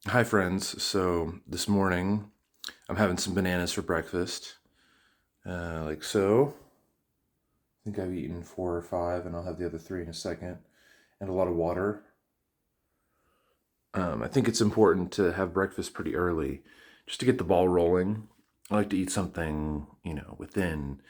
Hi, friends. So this morning I'm having some bananas for breakfast, like so. I think I've eaten 4 or 5, and I'll have the other 3 in a second, and a lot of water. I think it's important to have breakfast pretty early just to get the ball rolling. I like to eat something, within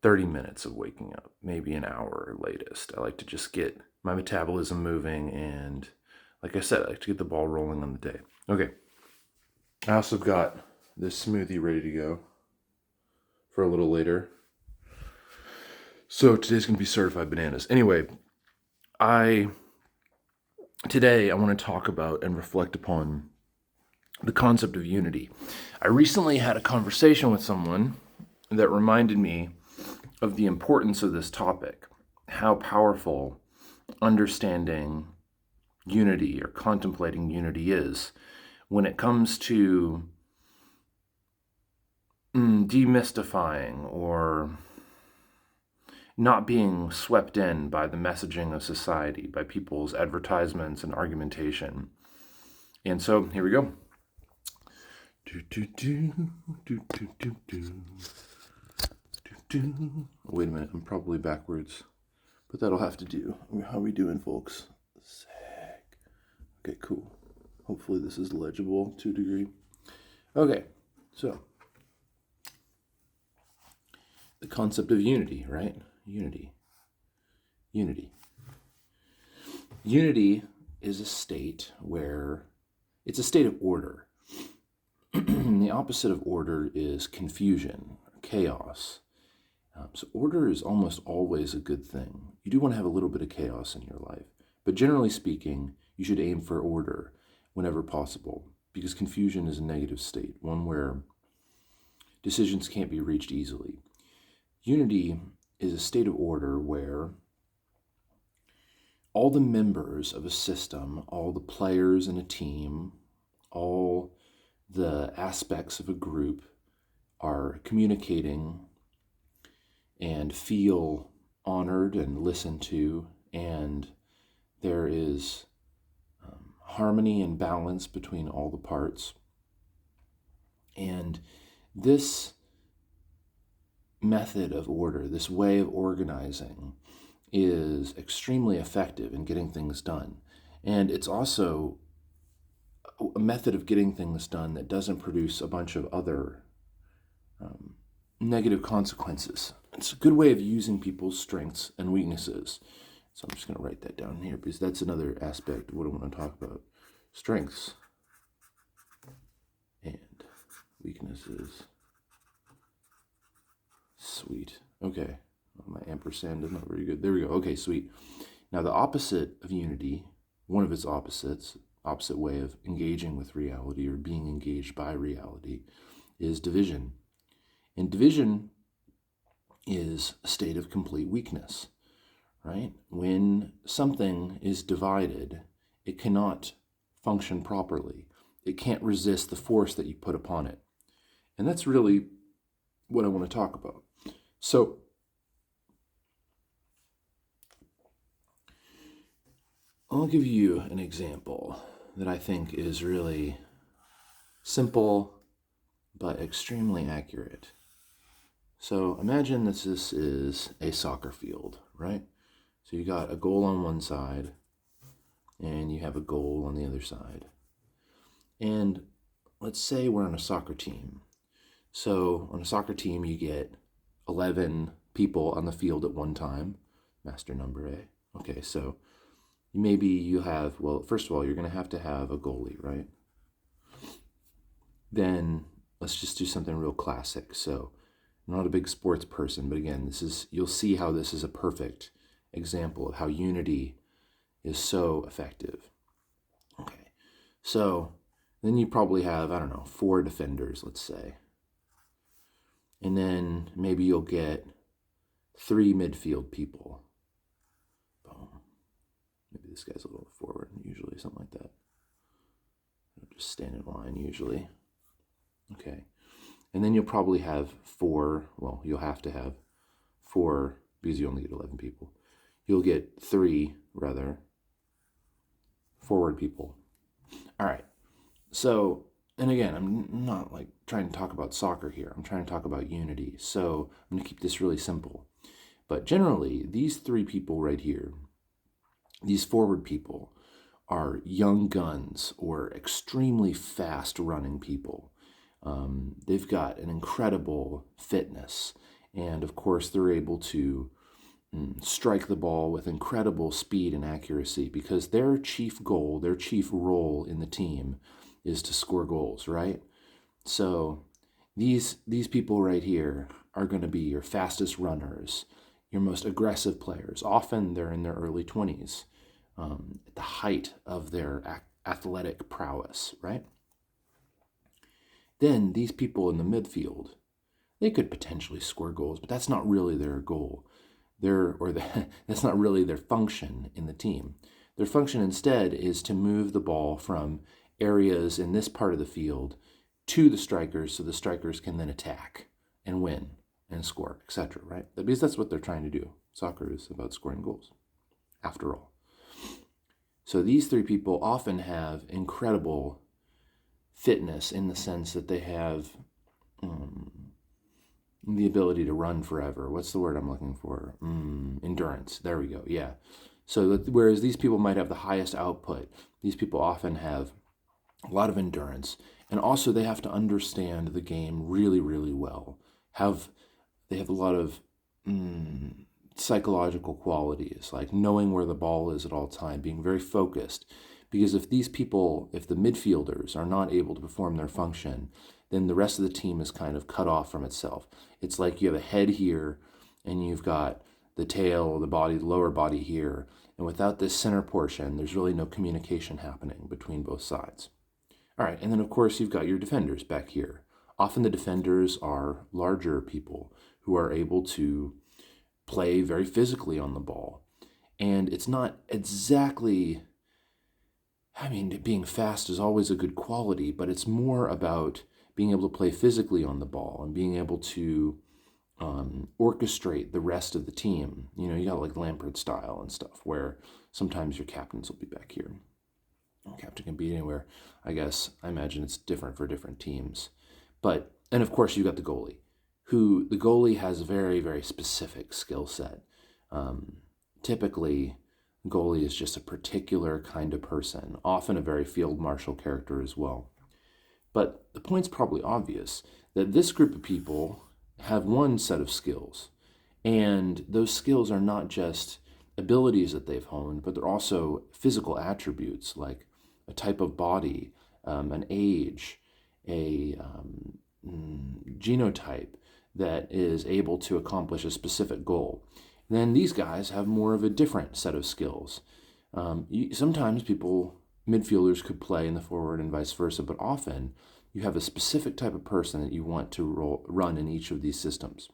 30 minutes of waking up, maybe an hour latest. I like to just get my metabolism moving, and like I said, I like to get the ball rolling on the day. Okay, I also got this smoothie ready to go for a little later. So today's gonna be certified bananas. Anyway, I today I want to talk about and reflect upon the concept of unity. I recently had a conversation with someone that reminded me of the importance of this topic, how powerful understanding unity or contemplating unity is when it comes to demystifying or not being swept in by the messaging of society, by people's advertisements and argumentation. And so here we go. Do, do, do, do, do, do, do, do. Wait a minute, I'm probably backwards, but that'll have to do. How are we doing, folks? Sick. Okay, cool. Hopefully this is legible to a degree. Okay, so the concept of unity, right? Unity. Unity. Unity is a state where it's a state of order. The opposite of order is confusion, chaos. So order is almost always a good thing. You do want to have a little bit of chaos in your life, but generally speaking, you should aim for order whenever possible, because confusion is a negative state, one where decisions can't be reached easily. Unity is a state of order where all the members of a system, all the players in a team, all the aspects of a group are communicating and feel honored and listened to, and there is harmony and balance between all the parts. And this method of order, this way of organizing, is extremely effective in getting things done. And it's also a method of getting things done that doesn't produce a bunch of other negative consequences. It's a good way of using people's strengths and weaknesses. So I'm just going to write that down here because that's another aspect of what I want to talk about. Strengths and weaknesses. Sweet. Okay. My ampersand is not very good. There we go. Okay, sweet. Now, the opposite of unity, one of its opposites, opposite way of engaging with reality or being engaged by reality, is division. And division is a state of complete weakness, right? When something is divided, it cannot function properly. It can't resist the force that you put upon it. And that's really what I want to talk about. So, I'll give you an example that I think is really simple but extremely accurate. So imagine this is a soccer field, right? So you got a goal on one side and you have a goal on the other side. And let's say we're on a soccer team. So on a soccer team, you get 11 people on the field at one time, master number A. Okay, so maybe you have, well, first of all, you're going to have a goalie, right? Then let's just do something real classic. So I'm not a big sports person, but again, you'll see how this is a perfect example of how unity is so effective. Okay, so then you probably have, I don't know, 4 defenders, let's say. And then maybe you'll get 3 midfield people. Boom. Maybe this guy's a little forward, usually, something like that. Just stand in line, usually. Okay. And then you'll probably have 4, well, you'll have to have 4, because you only get 11 people. You'll get 3, rather, forward people. All right. So, and again, I'm not like trying to talk about soccer here. I'm trying to talk about unity. So I'm going to keep this really simple. But generally, these three people right here, these forward people, are young guns or extremely fast running people. They've got an incredible fitness. And of course, they're able to strike the ball with incredible speed and accuracy because their chief goal, their chief role in the team is to score goals, right? So these people right here are going to be your fastest runners, your most aggressive players. Often they're in their early 20s, at the height of their athletic prowess, right? Then these people in the midfield, they could potentially score goals, but that's not really their goal. That's not really their function in the team. Their function instead is to move the ball from areas in this part of the field to the strikers so the strikers can then attack and win and score, etc., right? Because that's what they're trying to do. Soccer is about scoring goals, after all. So these three people often have incredible fitness in the sense that they have the ability to run forever. What's the word I'm looking for? Endurance. There we go. Yeah. So whereas these people might have the highest output, these people often have a lot of endurance, and also they have to understand the game really, really well. They have a lot of psychological qualities, like knowing where the ball is at all time, being very focused. Because if the midfielders are not able to perform their function, then the rest of the team is kind of cut off from itself. It's like you have a head here, and you've got the tail, the body, the lower body here. And without this center portion, there's really no communication happening between both sides. All right, and then of course you've got your defenders back here. Often the defenders are larger people who are able to play very physically on the ball. And it's not exactly, being fast is always a good quality, but it's more about being able to play physically on the ball and being able to orchestrate the rest of the team. You got like Lampard style and stuff, where sometimes your captains will be back here. Captain can be anywhere. I imagine it's different for different teams. And of course, you've got the goalie, who the goalie has a very, very specific skill set. Typically, goalie is just a particular kind of person, often a very field marshal character as well. But the point's probably obvious that this group of people have one set of skills, and those skills are not just abilities that they've honed, but they're also physical attributes like a type of body, an age, a genotype that is able to accomplish a specific goal. Then these guys have more of a different set of skills. Sometimes midfielders could play in the forward and vice versa, but often you have a specific type of person that you want to run in each of these systems,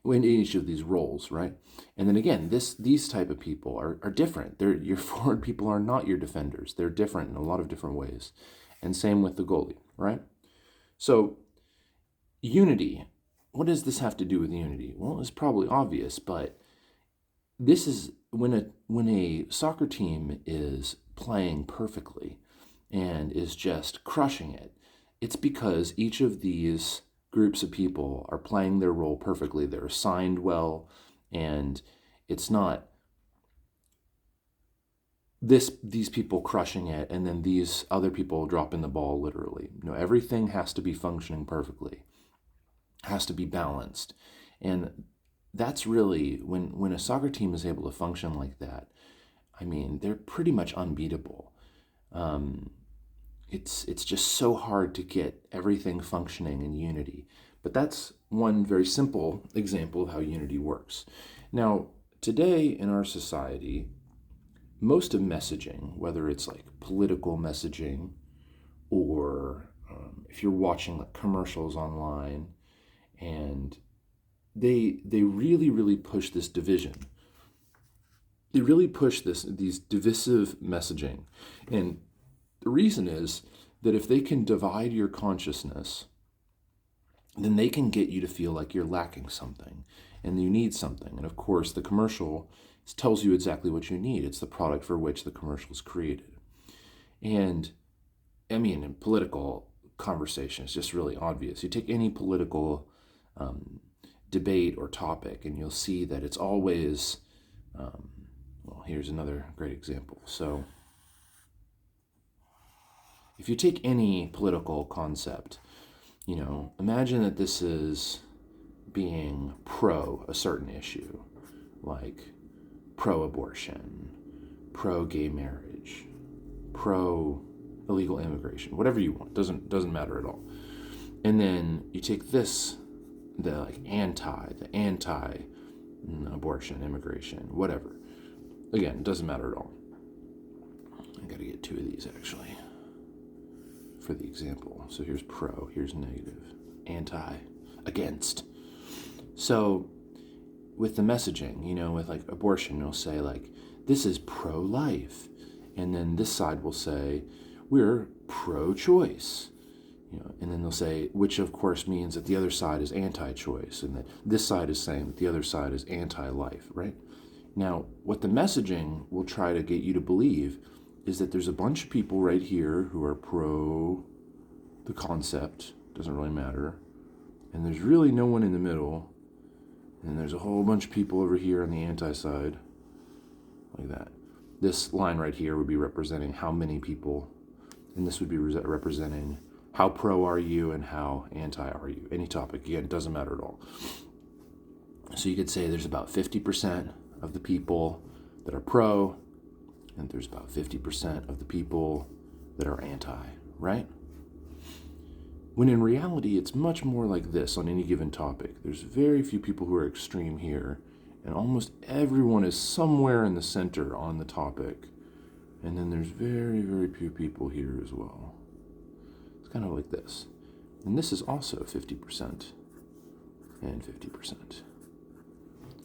in each of these roles, right? And then again, these type of people are different. Your forward people are not your defenders. They're different in a lot of different ways. And same with the goalie, right? So unity, what does this have to do with unity? Well, it's probably obvious, but this is when a soccer team is playing perfectly and is just crushing it, it's because each of these groups of people are playing their role perfectly. They're assigned well, and it's not these people crushing it and then these other people dropping the ball literally. Everything has to be functioning perfectly, has to be balanced. And that's really, when a soccer team is able to function like that, they're pretty much unbeatable. It's just so hard to get everything functioning in unity. But that's one very simple example of how unity works. Now, today in our society, most of messaging, whether it's like political messaging or if you're watching like commercials online, and they really, really push this division. They really push these divisive messaging. And the reason is that if they can divide your consciousness, then they can get you to feel like you're lacking something and you need something. And of course, the commercial tells you exactly what you need. It's the product for which the commercial is created. And I mean, in political conversation, it's just really obvious. You take any political debate or topic, and you'll see that it's always, well, here's another great example. So, if you take any political concept, imagine that this is being pro a certain issue, like pro-abortion, pro-gay marriage, pro-illegal immigration, whatever you want, doesn't matter at all. And then you take this, the anti-abortion, immigration, whatever. Again, it doesn't matter at all. I gotta get 2 of these actually for the example. So here's pro, here's negative, anti, against. So with the messaging, with like abortion, you'll say like, this is pro-life. And then this side will say, we're pro-choice. And then they'll say, which of course means that the other side is anti-choice, and that this side is saying that the other side is anti-life, right? Now, what the messaging will try to get you to believe is that there's a bunch of people right here who are pro the concept, doesn't really matter, and there's really no one in the middle, and there's a whole bunch of people over here on the anti-side, like that. This line right here would be representing how many people, and this would be representing how pro are you and how anti are you. Any topic, again, it doesn't matter at all. So you could say there's about 50% of the people that are pro, and there's about 50% of the people that are anti, right? When in reality, it's much more like this on any given topic. There's very few people who are extreme here, and almost everyone is somewhere in the center on the topic. And then there's very, very few people here as well. It's kind of like this. And this is also 50% and 50%.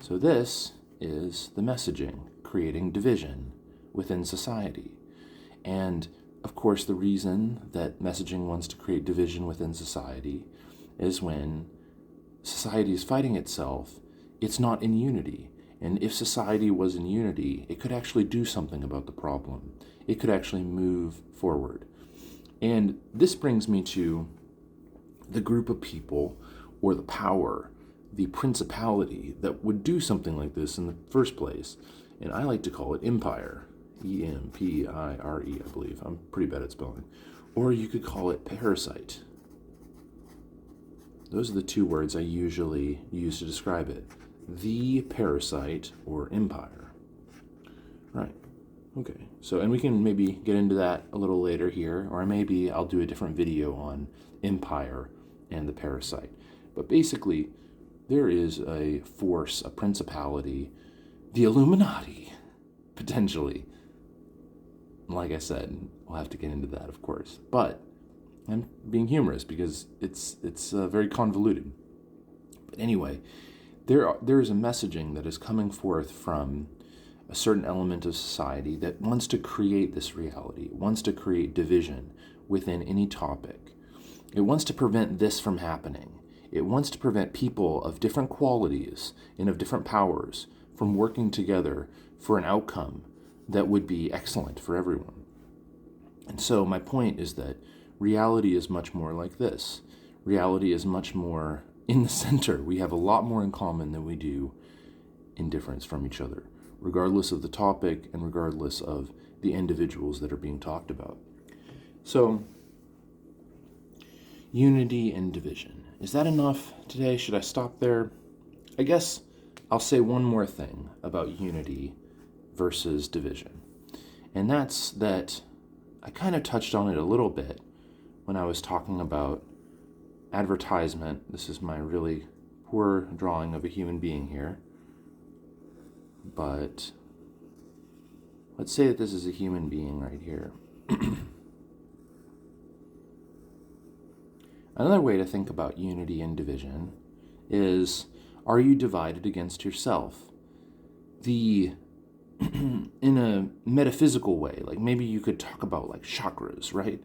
So this is the messaging creating division within society. And of course, the reason that messaging wants to create division within society is when society is fighting itself, it's not in unity. And if society was in unity, it could actually do something about the problem. It could actually move forward. And this brings me to the group of people or the power, the principality that would do something like this in the first place. And I like to call it empire. Empire, I believe. I'm pretty bad at spelling. Or you could call it parasite. Those are the 2 words I usually use to describe it. The parasite or empire. Right. Okay. So, and we can maybe get into that a little later here, or maybe I'll do a different video on empire and the parasite. But basically, there is a force, a principality, the Illuminati, potentially. Like I said, we'll have to get into that, of course. But I'm being humorous because it's very convoluted. But anyway, there is a messaging that is coming forth from a certain element of society that wants to create this reality, wants to create division within any topic. It wants to prevent this from happening. It wants to prevent people of different qualities and of different powers from working together for an outcome that would be excellent for everyone. And so my point is that reality is much more like this. Reality is much more in the center. We have a lot more in common than we do in difference from each other, regardless of the topic and regardless of the individuals that are being talked about. So, unity and division. Is that enough today? Should I stop there? I guess I'll say one more thing about unity versus division. And that's that I kind of touched on it a little bit when I was talking about advertisement. This is my really poor drawing of a human being here. But let's say that this is a human being right here. Another way to think about unity and division is, are you divided against yourself? In a metaphysical way, like maybe you could talk about like chakras, right?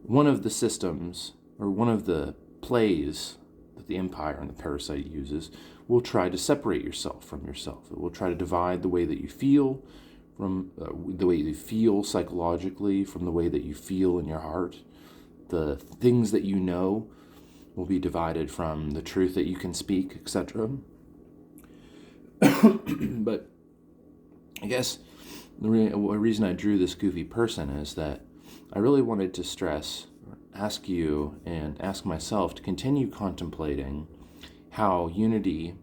One of the systems or one of the plays that the empire and the parasite uses will try to separate yourself from yourself. It will try to divide the way that you feel from the way you feel psychologically, from the way that you feel in your heart. The things that you know will be divided from the truth that you can speak, etc. But I guess the reason I drew this goofy person is that I really wanted to ask you and ask myself to continue contemplating how unity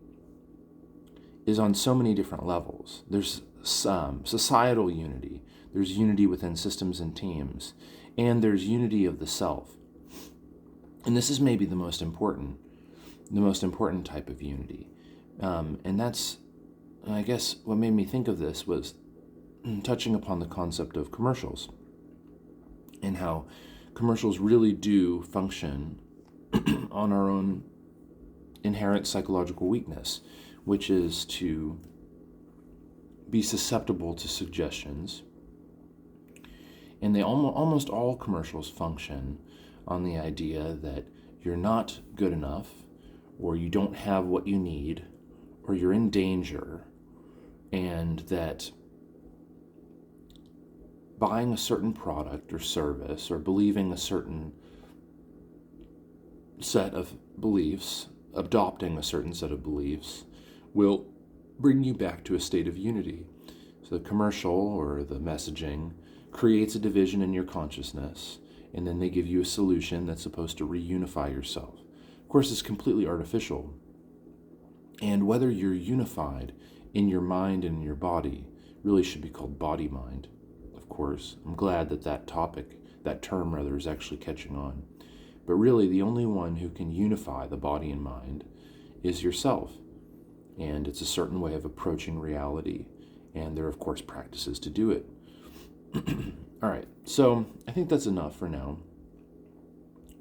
is on so many different levels. There's societal unity, there's unity within systems and teams, and there's unity of the self. And this is maybe the most important type of unity. And that's, I guess, what made me think of this was touching upon the concept of commercials and how commercials really do function on our own inherent psychological weakness, which is to be susceptible to suggestions. And they almost all commercials function on the idea that you're not good enough, or you don't have what you need, or you're in danger, and that buying a certain product or service or believing a certain set of beliefs, adopting a certain set of beliefs, will bring you back to a state of unity. So the commercial or the messaging creates a division in your consciousness, and then they give you a solution that's supposed to reunify yourself. Of course, it's completely artificial. And whether you're unified in your mind and in your body really should be called body-mind, of course. I'm glad that that term is actually catching on. But really, the only one who can unify the body and mind is yourself. And it's a certain way of approaching reality. And there are, of course, practices to do it. All right, so I think that's enough for now.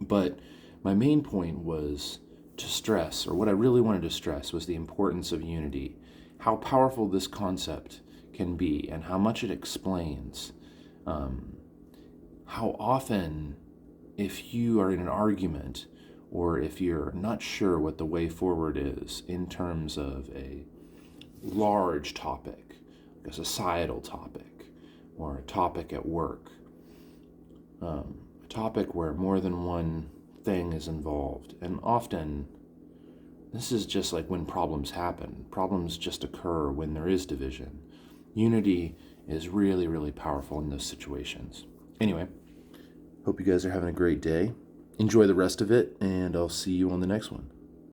But my main point was to stress, or what I really wanted to stress was the importance of unity, how powerful this concept can be, and how much it explains how often, if you are in an argument, or if you're not sure what the way forward is in terms of a large topic, like a societal topic, or a topic at work, a topic where more than one thing is involved. And often, this is just like when problems happen. Problems just occur when there is division. Unity is really, really powerful in those situations. Anyway, hope you guys are having a great day. Enjoy the rest of it, and I'll see you on the next one.